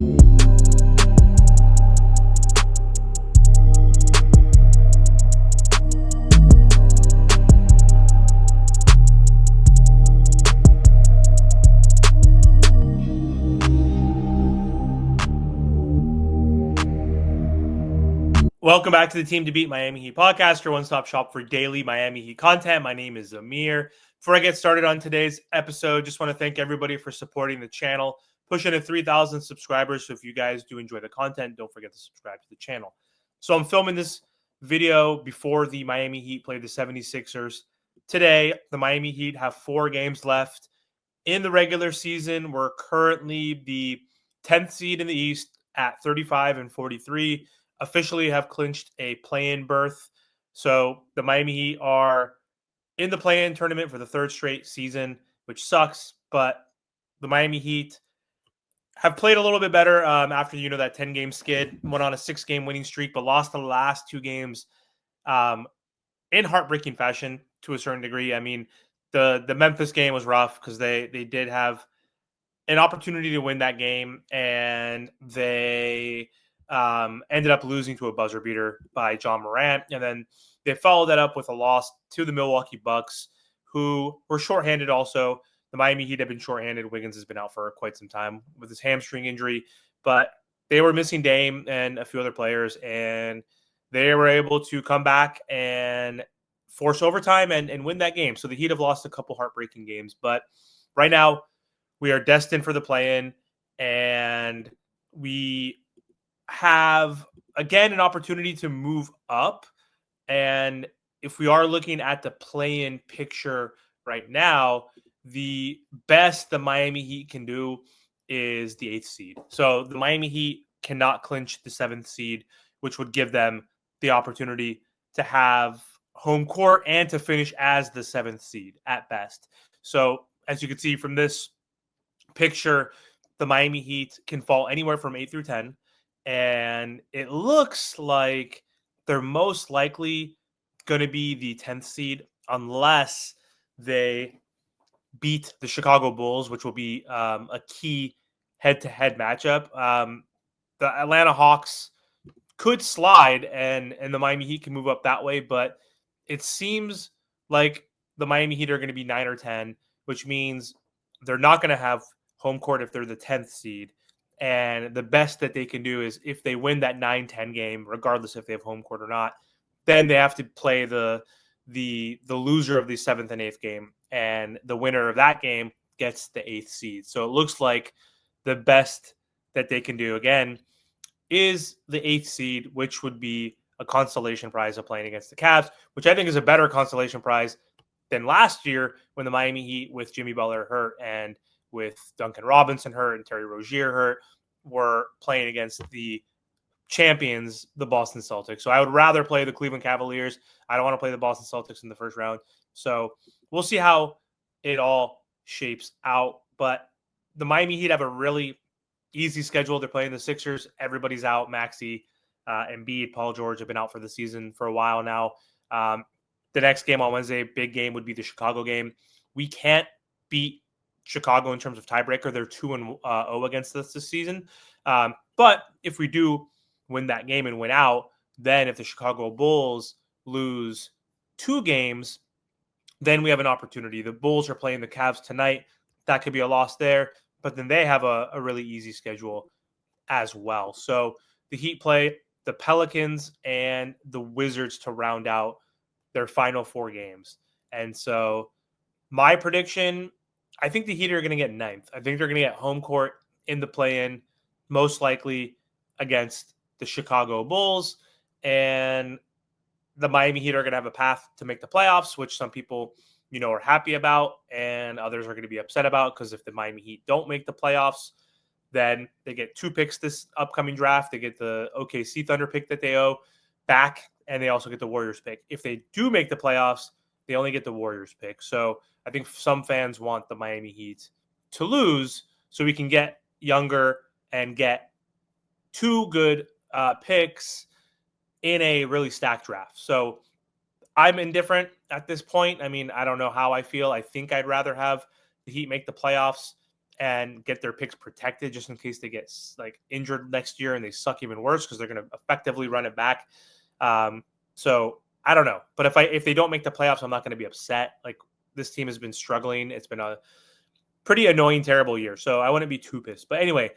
Welcome back to the Team to Beat Miami Heat podcast, your one-stop shop for daily Miami Heat content. My name is Amir. Before I get started on today's episode, just want to thank everybody for supporting the channel, pushing to 3,000 subscribers. So if you guys do enjoy the content, don't forget to subscribe to the channel. So I'm filming this video before the Miami Heat play the 76ers. Today, the Miami Heat have 4 games left in the regular season. We're currently the 10th seed in the East at 35-43. Officially have clinched a play-in berth. So the Miami Heat are in the play-in tournament for the 3rd straight season, which sucks. But the Miami Heat have played a little bit better after, that 10-game skid. Went on a 6-game winning streak, but lost the last 2 games in heartbreaking fashion to a certain degree. I mean, the Memphis game was rough because they did have an opportunity to win that game, and they ended up losing to a buzzer beater by John Morant. And then they followed that up with a loss to the Milwaukee Bucks, who were shorthanded also. The Miami Heat have been shorthanded. Wiggins has been out for quite some time with his hamstring injury, but they were missing Dame and a few other players, and they were able to come back and force overtime and win that game. So the Heat have lost a couple heartbreaking games, but right now we are destined for the play-in, and we have, again, an opportunity to move up. And if we are looking at the play-in picture right now, the best the Miami Heat can do is the 8th seed. So the Miami Heat cannot clinch the 7th seed, which would give them the opportunity to have home court and to finish as the 7th seed at best. So as you can see from this picture, the Miami Heat can fall anywhere from 8 through 10. And it looks like they're most likely going to be the 10th seed unless they beat the Chicago Bulls, which will be a key head-to-head matchup. The Atlanta Hawks could slide, and the Miami Heat can move up that way, but it seems like the Miami Heat are going to be 9 or 10, which means they're not going to have home court if they're the 10th seed. And the best that they can do is if they win that 9-10 game, regardless if they have home court or not, then they have to play the loser of the 7th and 8th game, and the winner of that game gets the 8th seed. So it looks like the best that they can do, again, is the 8th seed, which would be a consolation prize of playing against the Cavs, which I think is a better consolation prize than last year when the Miami Heat, with Jimmy Butler hurt and with Duncan Robinson hurt and Terry Rozier hurt, were playing against the champions, the Boston Celtics. So I would rather play the Cleveland Cavaliers. I don't want to play the Boston Celtics in the first round. So we'll see how it all shapes out. But the Miami Heat have a really easy schedule. They're playing the Sixers. Everybody's out. Maxey, Embiid, Paul George have been out for the season for a while now. The next game on Wednesday, big game, would be the Chicago game. We can't beat Chicago in terms of tiebreaker. They're 2-0 against us this season. But if we do win that game and win out, then if the Chicago Bulls lose 2 games, then we have an opportunity. The Bulls are playing the Cavs tonight. That could be a loss there, but then they have a really easy schedule as well. So the Heat play the Pelicans and the Wizards to round out their final 4 games. And so my prediction, I think the Heat are going to get 9th. I think they're going to get home court in the play-in, most likely against the Chicago Bulls. And the Miami Heat are going to have a path to make the playoffs, which some people, are happy about, and others are going to be upset about, because if the Miami Heat don't make the playoffs, then they get 2 picks this upcoming draft. They get the OKC Thunder pick that they owe back, and they also get the Warriors pick. If they do make the playoffs, they only get the Warriors pick. So I think some fans want the Miami Heat to lose so we can get younger and get 2 good picks in a really stacked draft. So I'm indifferent at this point. I mean, I don't know how I feel. I think I'd rather have the Heat make the playoffs and get their picks protected just in case they get like injured next year and they suck even worse because they're going to effectively run it back. So I don't know, but if they don't make the playoffs, I'm not going to be upset. Like this team has been struggling. It's been a pretty annoying, terrible year. So I wouldn't be too pissed. But anyway,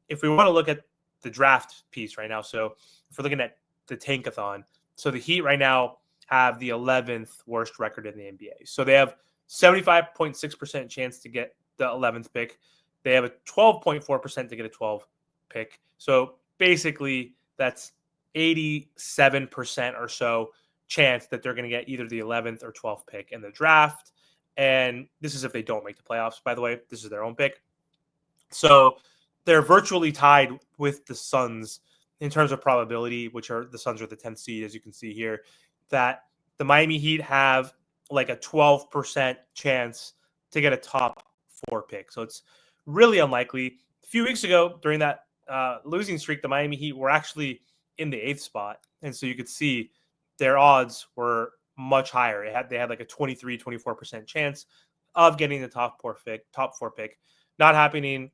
if we want to look at the draft piece right now, so if we're looking at the tankathon, so the Heat right now have the 11th worst record in the NBA. So they have 75.6% chance to get the 11th pick. They have a 12.4% to get a 12 pick. So basically, that's 87% or so chance that they're going to get either the 11th or 12th pick in the draft. And this is if they don't make the playoffs, by the way. This is their own pick. So they're virtually tied with the Suns in terms of probability, which are the Suns are the 10th seed, as you can see here, that the Miami Heat have like a 12% chance to get a top 4 pick. So it's really unlikely. A few weeks ago, during that losing streak, the Miami Heat were actually in the 8th spot. And so you could see their odds were much higher. They had like a 24% chance of getting the top 4 pick. Not happening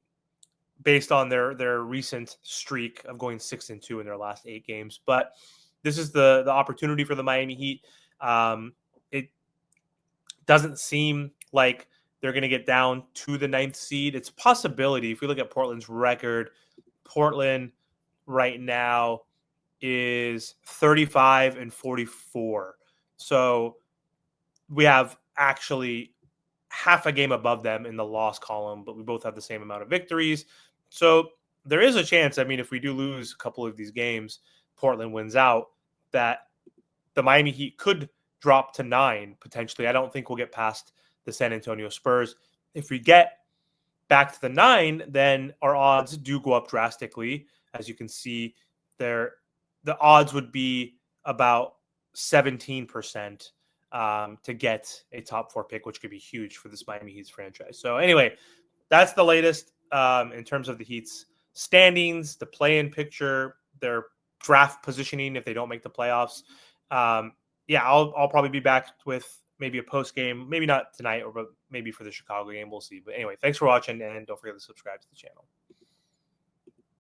based on their recent streak of going 6-2 in their last 8 games. But this is the opportunity for the Miami Heat. It doesn't seem like they're going to get down to the 9th seed. It's a possibility. If we look at Portland's record, Portland right now is 35-44. So we have actually half a game above them in the loss column, but we both have the same amount of victories. So there is a chance, I mean, if we do lose a couple of these games, Portland wins out, that the Miami Heat could drop to 9 potentially. I don't think we'll get past the San Antonio Spurs. If we get back to the 9, then our odds do go up drastically. As you can see there, the odds would be about 17% to get a top 4 pick, which could be huge for this Miami Heat's franchise. So anyway, that's the latest in terms of the Heat's standings, the play-in picture, their draft positioning if they don't make the playoffs. I'll probably be back with maybe a post game, maybe not tonight, or maybe for the Chicago game. We'll see. But anyway, thanks for watching, and don't forget to subscribe to the channel.